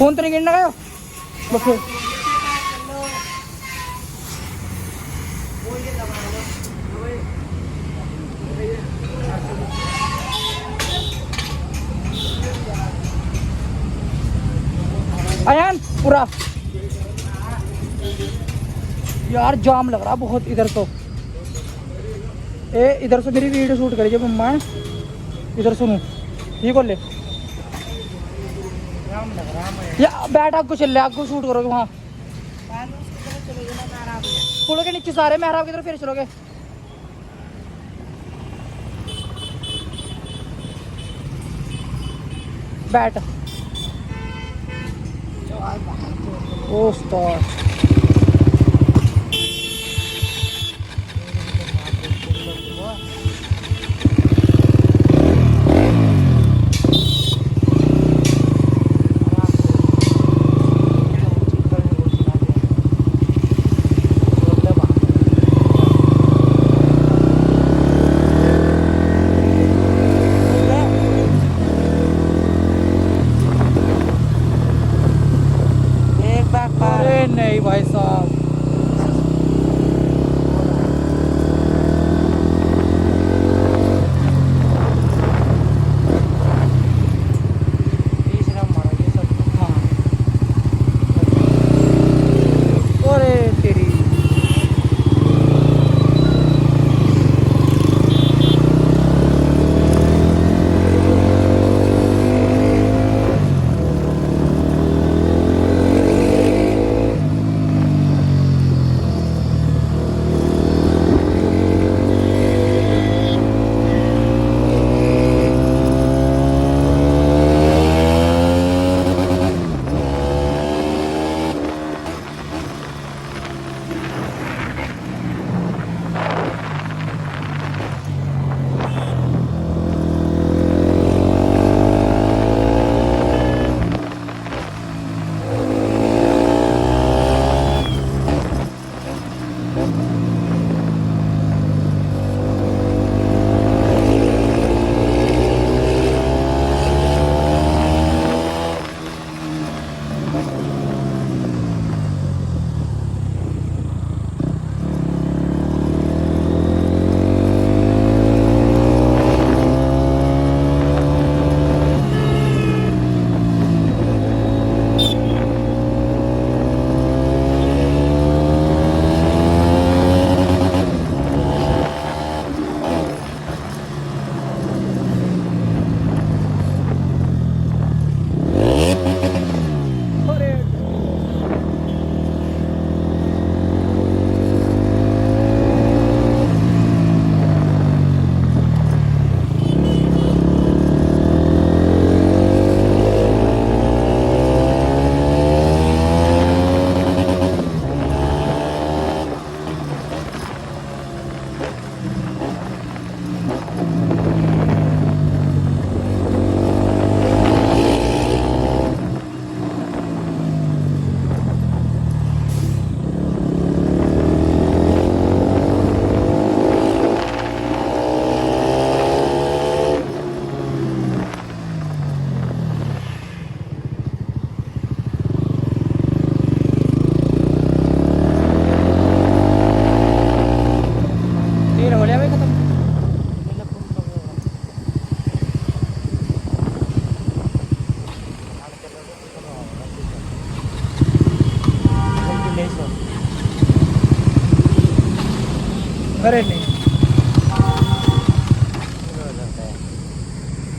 phone तो नहीं गिरना का बस अयान पूरा यार जाम लग रहा बहुत इधर तो इधर से मेरी वीडियो शूट करी जब मम्मा इधर सुनू ये बोल ले या बैठ आपको चल ले आपको शूट करोगे वहाँ पुलों के नीचे सारे मेहराब की तरफ फिर चलोगे बैठ उस्ताद नहीं भाई साहब अरे नहीं